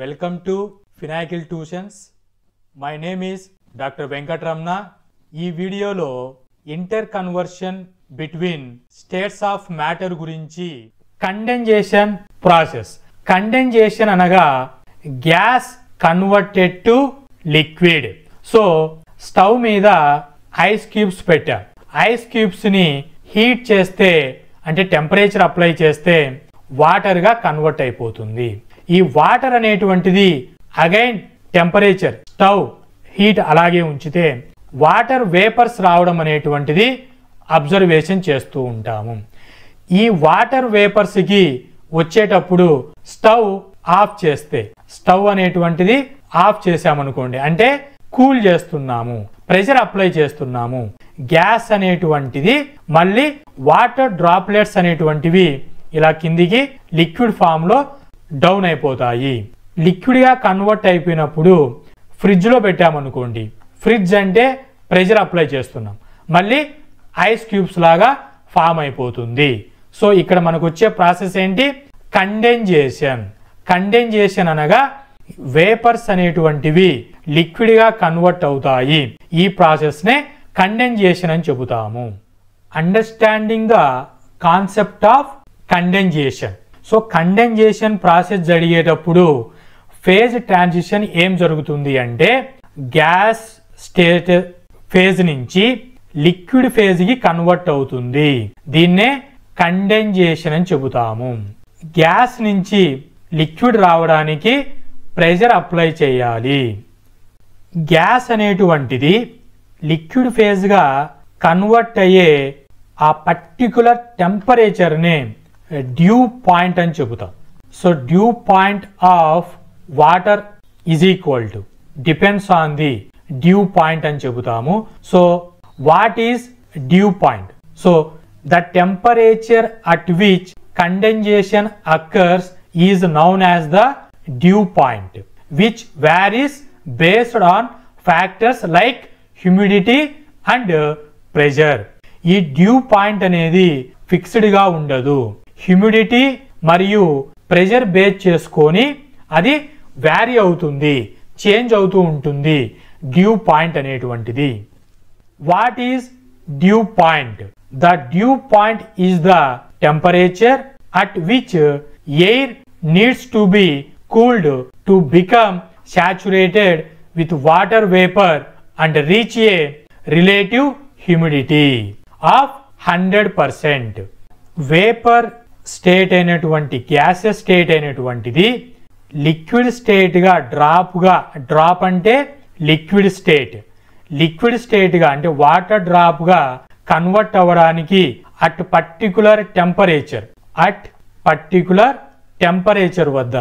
Welcome to Finacle Tuitions. My name is Dr. Venkatramana. ఈ వీడియోలో inter conversion between states of matter గురించి condensation process. Condensation అనగా gas converted to liquid. So stove మీద ice cubes పెట్టా. Ice cubes ని heat చేస్తే అంటే temperature apply చేస్తే వాటర్ గా కన్వర్ట్ అయిపోతుంది. ఈ వాటర్ అనేటువంటిది అగైన్ టెంపరేచర్ స్టవ్ హీట్ అలాగే ఉంచితే వాటర్ వేపర్స్ రావడం అనేటువంటిది అబ్జర్వేషన్ చేస్తూ ఉంటాము. ఈ వాటర్ వేపర్స్ కి వచ్చేటప్పుడు స్టవ్ ఆఫ్ చేస్తే స్టవ్ అనేటువంటిది ఆఫ్ చేసామనుకోండి అంటే కూల్ చేస్తున్నాము, ప్రెషర్ అప్లై చేస్తున్నాము. గ్యాస్ అనేటువంటిది మళ్ళీ వాటర్ డ్రాప్లెట్స్ అనేటువంటివి ఇలా కిందికి లిక్విడ్ ఫామ్ లో డౌన్ అయిపోతాయి. లిక్విడ్ గా కన్వర్ట్ అయిపోయినప్పుడు ఫ్రిడ్జ్ లో పెట్టామనుకోండి, ఫ్రిడ్జ్ అంటే ప్రెషర్ అప్లై చేస్తున్నాం, మళ్ళీ ఐస్ క్యూబ్స్ లాగా ఫామ్ అయిపోతుంది. సో ఇక్కడ మనకు వచ్చే ప్రాసెస్ ఏంటి? కండెన్సేషన్. కండెన్సేషన్ అనగా వేపర్స్ అనేటువంటివి లిక్విడ్ గా కన్వర్ట్ అవుతాయి. ఈ ప్రాసెస్ నే కండెన్సేషన్ అని చెబుతాము. Understanding the concept of condensation. So condensation process జరిగేటప్పుడు ఫేజ్ ట్రాన్సిషన్ ఏం జరుగుతుంది అంటే గ్యాస్ స్టేట్ ఫేజ్ నుంచి లిక్విడ్ ఫేజ్ కి కన్వర్ట్ అవుతుంది. దీన్నే కండెన్సేషన్ అని చెబుతాము. గ్యాస్ నుంచి లిక్విడ్ రావడానికి ప్రెషర్ అప్లై చేయాలి. గ్యాస్ అనేటువంటిది లిక్విడ్ ఫేజ్ గా కన్వర్ట్ అయ్యే ఆ పర్టికులర్ టెంపరేచర్ నే డ్యూ పాయింట్ అని చెబుతాం. So dew point of water is equal to depends on the dew point అని చెబుతాము. So what is dew point? So the temperature at which condensation occurs is noun as the dew point which varies based on factors like humidity and pressure. ఈ dew point అనేది fixed గా ఉండదు. Humidity మరియు pressure base చేసుకొని అది vary అవుతుంది, change అవుతూ ఉంటుంది డ్యూ పాయింట్ అనేటువంటిది. What is dew point? The dew point is the temperature at which air needs to be cooled to become saturated with water vapor and reach a relative humidity of 100%. Vapour state అయినటువంటి gases state అయినటువంటిది liquid state గా drop అంటే liquid state గా అంటే water drop గా convert అవ్వడానికి at particular temperature వద్ద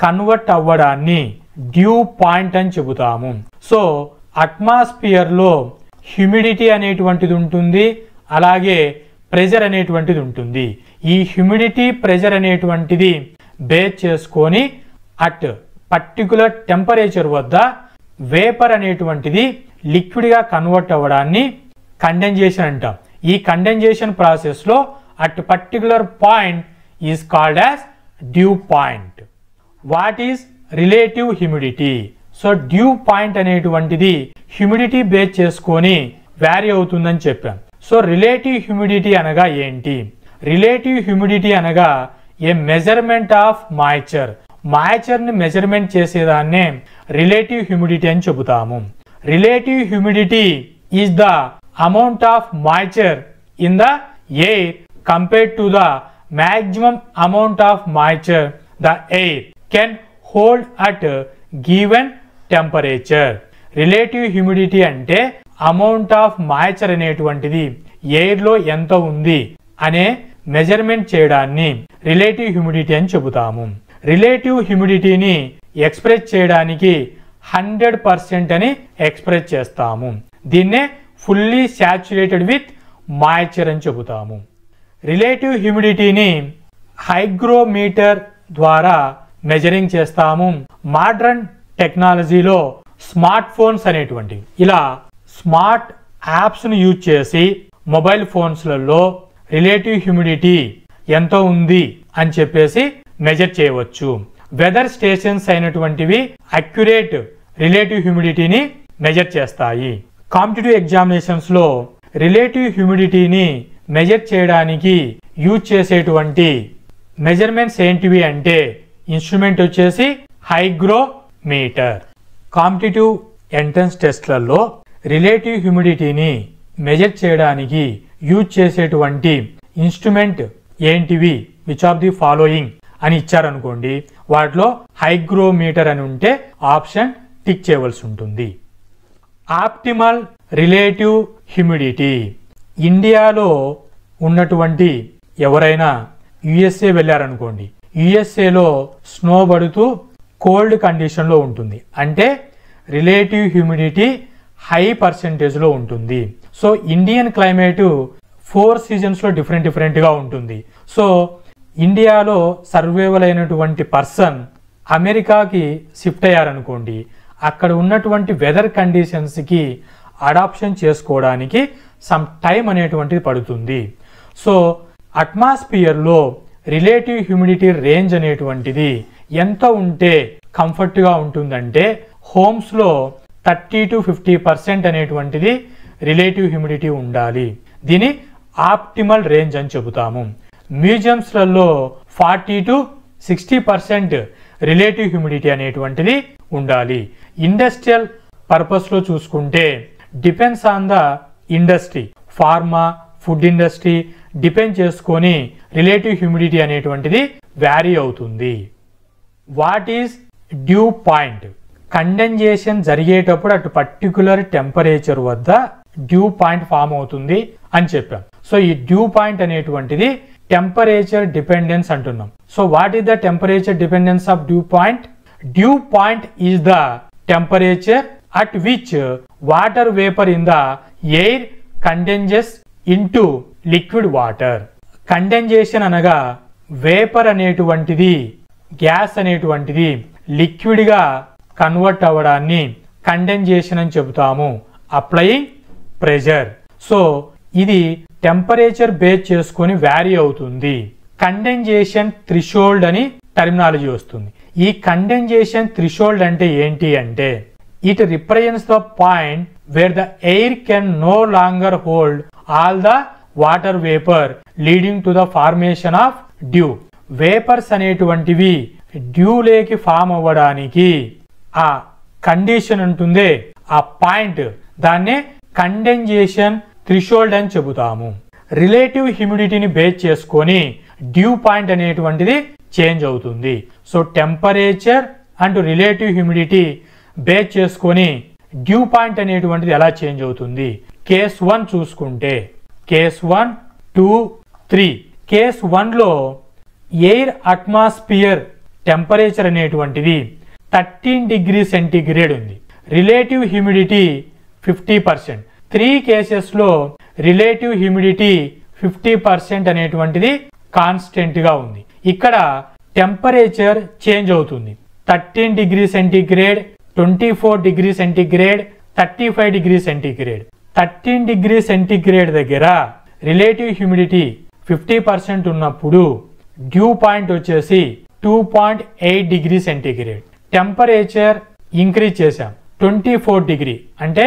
convert అవ్వడాన్ని dew point అని చెబుతాము. సో అట్మాస్ఫియర్ లో హ్యూమిడిటీ అనేటువంటిది ఉంటుంది, అలాగే ప్రెషర్ అనేటువంటిది ఉంటుంది. ఈ హ్యూమిడిటీ ప్రెషర్ అనేటువంటిది బేస్ చేసుకొని అట్ పర్టికులర్ టెంపరేచర్ వద్ద వేపర్ అనేటువంటిది లిక్విడ్ గా కన్వర్ట్ అవ్వడాన్ని కండెన్సేషన్ అంటాం. ఈ కండెన్సేషన్ ప్రాసెస్ లో at particular point is called as dew point. What is relative humidity? So due point అనేటువంటిది హ్యూమిడిటీ బేస్ చేసుకొని వ్యారీ అవుతుందని చెప్పాం. సో రిలేటివ్ హ్యూమిడిటీ అనగా ఏంటి? రిలేటివ్ హ్యూమిడిటీ అనగా ఏ మెజర్మెంట్ ఆఫ్ మాయిశ్చర్ ని మెజర్మెంట్ చేసేదాన్నే రిలేటివ్ హ్యూమిడిటీ అని చెబుతాము. Relative humidity is the amount of moisture in the air compared to the maximum amount of moisture the air can hold at given temperature. Relative humidity అంటే amount of moisture అనేటువంటిది air లో ఎంత ఉంది అనే measurement చేయడాన్ని relative humidity అని చెబుతాము. Relative హ్యూమిడిటీని express చేయడానికి 100% అని ఎక్స్ప్రెస్ చేస్తాము. దీన్నే ఫుల్లీ సాచురేటెడ్ విత్ మాయిశ్చర్ అని చెబుతాము. రిలేటివ్ హ్యూమిడిటీని హైగ్రోమీటర్ ద్వారా మెజరింగ్ చేస్తాము. మోడర్న్ టెక్నాలజీలో స్మార్ట్ ఫోన్స్ అనేటువంటి ఇలా స్మార్ట్ యాప్స్ ను యూజ్ చేసి మొబైల్ ఫోన్స్లలో రిలేటివ్ హ్యూమిడిటీ ఎంత ఉంది అని చెప్పేసి మెజర్ చేయవచ్చు. వెదర్ స్టేషన్స్ అయినటువంటివి అక్యురేట్ రిలేటివ్ హ్యూమిడిటీని మెజర్ చేస్తాయి. కాంపిటేటివ్ ఎగ్జామినేషన్స్ లో రిలేటివ్ హ్యూమిడిటీని మెజర్ చేయడానికి యూజ్ చేసేటువంటి మెజర్మెంట్స్ ఏంటివి అంటే ఇన్స్ట్రుమెంట్ వచ్చేసి హైగ్రోమీటర్. కాంపిటేటివ్ ఎంట్రన్స్ టెస్ట్లలో రిలేటివ్ హ్యూమిడిటీని మెజర్ చేయడానికి యూజ్ చేసేటువంటి ఇన్స్ట్రుమెంట్ ఏంటివి, విచ్ ఆఫ్ ది ఫాలోయింగ్ అని ఇచ్చారనుకోండి, వాటిలో హైగ్రోమీటర్ అని ఉంటే ఆప్షన్ టిక్ చేయవలసి ఉంటుంది. Optimal relative humidity. ఇండియాలో ఉన్నటువంటి ఎవరైనా యుఎస్ఏ వెళ్ళారనుకోండి, యుఎస్ఏలో స్నో పడుతూ కోల్డ్ కండిషన్లో ఉంటుంది, అంటే రిలేటివ్ హ్యూమిడిటీ హై పర్సెంటేజ్లో ఉంటుంది. సో ఇండియన్ క్లైమేట్ 4 సీజన్స్లో డిఫరెంట్గా ఉంటుంది. సో ఇండియాలో సర్వైవల్ అయినటువంటి పర్సన్ అమెరికాకి షిఫ్ట్ అయ్యారనుకోండి, అక్కడ ఉన్నటువంటి వెదర్ కండిషన్స్కి అడాప్షన్ చేసుకోవడానికి సమ్ టైం అనేటువంటిది పడుతుంది. సో అట్మాస్ఫియర్లో రిలేటివ్ హ్యూమిడిటీ రేంజ్ అనేటువంటిది ఎంత ఉంటే కంఫర్ట్గా ఉంటుందంటే హోమ్స్లో 30 to 50% అనేటువంటిది రిలేటివ్ హ్యూమిడిటీ ఉండాలి. దీని ఆప్టిమల్ రేంజ్ అని చెబుతాము. మ్యూజియంస్లలో 40 to 60% రిలేటివ్ హ్యూమిడిటీ అనేటువంటిది ఉండాలి. ఇండస్ట్రియల్ పర్పస్లో చూసుకుంటే depends on the industry, pharma, food industry depend చేసుకొని రిలేటివ్ హ్యూమిడిటీ అనేటువంటిది వ్యారీ అవుతుంది. What is dew point? Condensation జరిగేటప్పుడు అటు పర్టికులర్ టెంపరేచర్ వద్ద డ్యూ పాయింట్ ఫామ్ అవుతుంది అని చెప్పాం. సో ఈ డ్యూ పాయింట్ అనేటువంటిది టెంపరేచర్ డిపెండెన్స్ అంటున్నాం. So what is the temperature dependence of dew point? Dew point is the temperature at which water vapor in the air condenses into liquid water. Condensation అనగా vapour అనేటువంటిది gas అనేటువంటిది liquid గా convert అవ్వడాన్ని condensation అని చెబుతాము. Applying pressure. So ఇది temperature base చేసుకొని vary అవుతుంది. కండెన్సేషన్ థ్రెషోల్డ్ అని టర్మినాలజీ వస్తుంది. ఈ కండెన్సేషన్ థ్రెషోల్డ్ అంటే ఏంటి అంటే it represents the point where the air can no longer hold all the water vapor leading to the formation of dew. Vapours అనేటువంటివి డ్యూ లేకి ఫామ్ అవ్వడానికి ఆ కండిషన్ ఉంటుంది, ఆ పాయింట్, దాన్నే కండెన్సేషన్ థ్రెషోల్డ్ అని చెబుతాము. రిలేటివ్ హ్యూమిడిటీని బేస్ చేసుకొని డ్యూ పాయింట్ అనేటువంటిది చేంజ్ అవుతుంది. So temperature and relative humidity base చేసుకొని డ్యూ పాయింట్ అనేటువంటిది ఎలా చేంజ్ అవుతుంది? కేస్ 1 చూసుకుంటే కేస్ 1, 2, 3. కేస్ 1లో ఎయిర్ అట్మాస్ఫియర్ టెంపరేచర్ అనేటువంటిది 13 డిగ్రీ సెంటీగ్రేడ్ ఉంది. Relative humidity 50%. 3 కేసెస్లో రిలేటివ్ హ్యూమిడిటీ 50% అనేటువంటిది కాన్స్టెంట్ గా ఉంది. ఇక్కడ టెంపరేచర్ చేంజ్ అవుతుంది. 13 degree centigrade, 24 degree centigrade, 35 degree centigrade. 13 degree centigrade దగ్గర రిలేటివ్ హ్యూమిడిటీ 50% ఉన్నప్పుడు డ్యూ పాయింట్ వచ్చేసి 2.8 డిగ్రీ సెంటీగ్రేడ్. టెంపరేచర్ ఇంక్రీజ్ చేశాం 24 డిగ్రీ, అంటే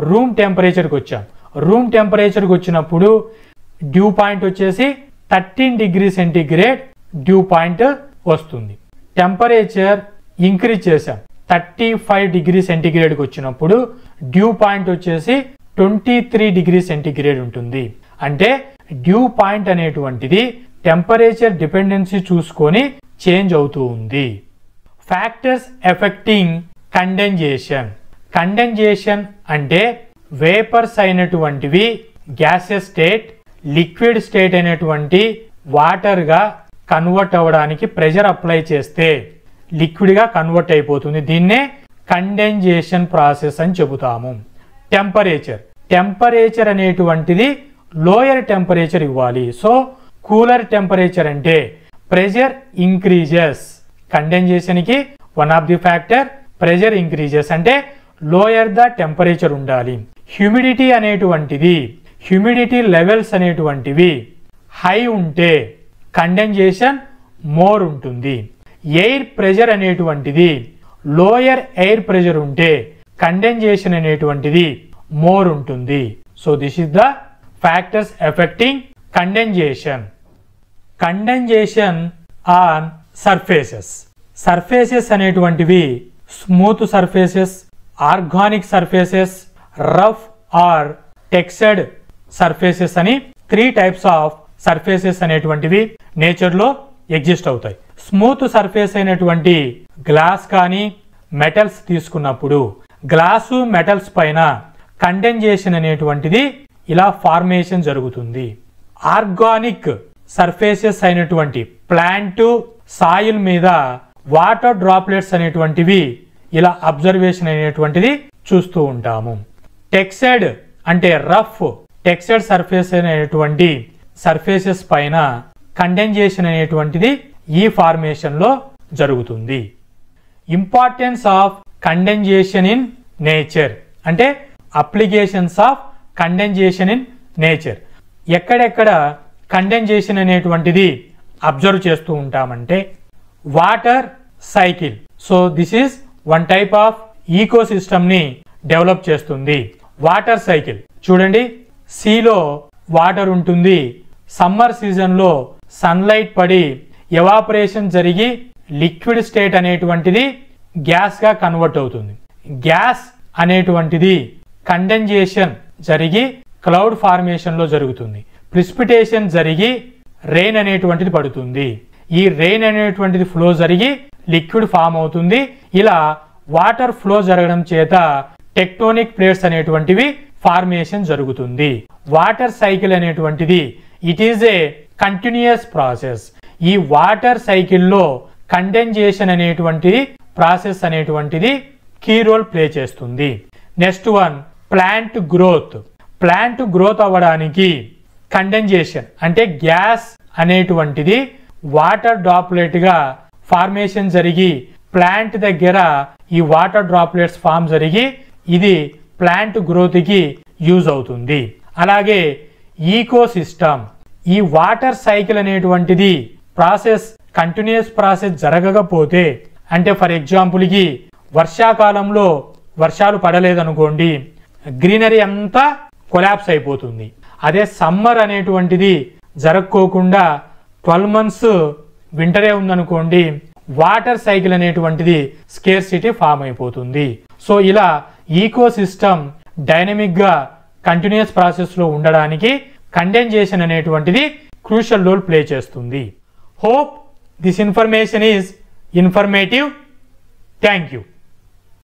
రూమ్ టెంపరేచర్కి వచ్చాం. రూమ్ టెంపరేచర్కి వచ్చినప్పుడు డ్యూ పాయింట్ వచ్చేసి 13 డిగ్రీ సెంటీగ్రేడ్ డ్యూ పాయింట్ వస్తుంది. టెంపరేచర్ ఇంక్రీజ్ చేశాం 35 డిగ్రీ సెంటీగ్రేడ్కి వచ్చినప్పుడు డ్యూ పాయింట్ వచ్చేసి 23 డిగ్రీ సెంటీగ్రేడ్ ఉంటుంది. అంటే డ్యూ పాయింట్ అనేటువంటిది టెంపరేచర్ డిపెండెన్సీ చూసుకొని చేంజ్ అవుతూ ఉంది. Factors affecting condensation. కండెన్సేషన్ అంటే వేపర్స్ అయినటువంటివి గ్యాసెస్ స్టేట్, లిక్విడ్ స్టేట్ అయినటువంటి వాటర్ గా కన్వర్ట్ అవ్వడానికి ప్రెషర్ అప్లై చేస్తే లిక్విడ్ గా కన్వర్ట్ అయిపోతుంది. దీన్నే కండెన్సేషన్ ప్రాసెస్ అని చెబుతాము. టెంపరేచర్. టెంపరేచర్ అనేటువంటిది లోయర్ టెంపరేచర్ ఇవ్వాలి. సో కూలర్ టెంపరేచర్ అంటే ప్రెషర్ ఇంక్రీజెస్. కండెన్సేషన్ కి one of the factor pressure increases, అంటే లోయర్ ద టెంపరేచర్ ఉండాలి. హ్యూమిడిటీ అనేటువంటిది, హ్యూమిడిటీ లెవెల్స్ అనేటువంటివి హై ఉంటే కండెన్సేషన్ మోర్ ఉంటుంది. ఎయిర్ ప్రెషర్ అనేటువంటిది లోయర్ ఎయిర్ ప్రెషర్ ఉంటే కండెన్సేషన్ అనేటువంటిది మోర్ ఉంటుంది. So this is the factors affecting condensation. Condensation on surfaces. Surfaces అనేటువంటివి smooth surfaces, organic surfaces, rough or textured surfaces అని 3 types of surfaces అనేటువంటివి నేచర్లో exist అవుతాయి. స్మూత్ సర్ఫేస్ అయినటువంటి గ్లాస్ కానీ మెటల్స్ తీసుకున్నప్పుడు గ్లాసు మెటల్స్ పైన కండెన్సేషన్ అనేటువంటిది ఇలా ఫార్మేషన్ జరుగుతుంది. ఆర్గానిక్ సర్ఫేసెస్ అయినటువంటి ప్లాంట్ సాయిల్ మీద వాటర్ డ్రాప్లెట్స్ అనేటువంటివి ఇలా అబ్జర్వేషన్ అనేటువంటిది చూస్తూ ఉంటాము. టెక్స్చర్డ్ అంటే రఫ్ టెక్స్చర్డ్ సర్ఫేస్ అనేటువంటి సర్ఫేసెస్ పైన కండెన్సేషన్ అనేటువంటిది ఈ ఫార్మేషన్ లో జరుగుతుంది. Importance of condensation in nature అంటే applications of condensation in nature. ఎక్కడెక్కడ కండెన్సేషన్ అనేటువంటిది అబ్జర్వ్ చేస్తూ ఉంటామంటే water cycle. So this is one type of ecosystem ని డెవలప్ చేస్తుంది. వాటర్ సైకిల్ చూడండి, సీలో వాటర్ ఉంటుంది. సమ్మర్ సీజన్ లో సన్లైట్ పడి ఎవాపరేషన్ జరిగి లిక్విడ్ స్టేట్ అనేటువంటిది గ్యాస్ గా కన్వర్ట్ అవుతుంది. గ్యాస్ అనేటువంటిది కండెన్సేషన్ జరిగి క్లౌడ్ ఫార్మేషన్ లో జరుగుతుంది. ప్రిసిపిటేషన్ జరిగి రెయిన్ అనేటువంటిది పడుతుంది. ఈ రెయిన్ అనేటువంటిది ఫ్లో జరిగి లిక్విడ్ ఫామ్ అవుతుంది. ఇలా వాటర్ ఫ్లో జరగడం చేత టెక్టోనిక్ ప్లేట్స్ అనేటువంటివి ఫార్మేషన్ జరుగుతుంది. వాటర్ సైకిల్ అనేటువంటిది it is a continuous process. ఈ వాటర్ సైకిల్లో కండెన్సేషన్ అనేటువంటిది ప్రాసెస్ అనేటువంటిది కీ రోల్ ప్లే చేస్తుంది. Next one plant growth. Plant growth అవ్వడానికి కండెన్సేషన్ అంటే గ్యాస్ అనేటువంటిది వాటర్ డ్రాప్లెట్ గా ఫార్మేషన్ జరిగి ప్లాంట్ దగ్గర ఈ వాటర్ డ్రాప్లెట్స్ ఫామ్ జరిగి ఇది ప్లాంట్ గ్రోత్ కి యూజ్ అవుతుంది. అలాగే ఈకో సిస్టమ్, ఈ వాటర్ సైకిల్ అనేటువంటిది ప్రాసెస్ కంటిన్యూస్ ప్రాసెస్ జరగకపోతే అంటే ఫర్ ఎగ్జాంపుల్ కి వర్షాకాలంలో వర్షాలు పడలేదనుకోండి, గ్రీనరీ అంతా కొలాప్స్ అయిపోతుంది. అదే సమ్మర్ అనేటువంటిది జరగకోకుండా 12 months వింటరే ఉందనుకోండి, వాటర్ సైకిల్ అనేటువంటిది స్కేర్సిటీ ఫామ్ అయిపోతుంది. సో ఇలా ఈకో సిస్టమ్ డైనమిక్ గా కంటిన్యూస్ ప్రాసెస్ లో ఉండడానికి కండెన్సేషన్ అనేటువంటిది క్రూషియల్ రోల్ ప్లే చేస్తుంది. Hope this information is informative. Thank you.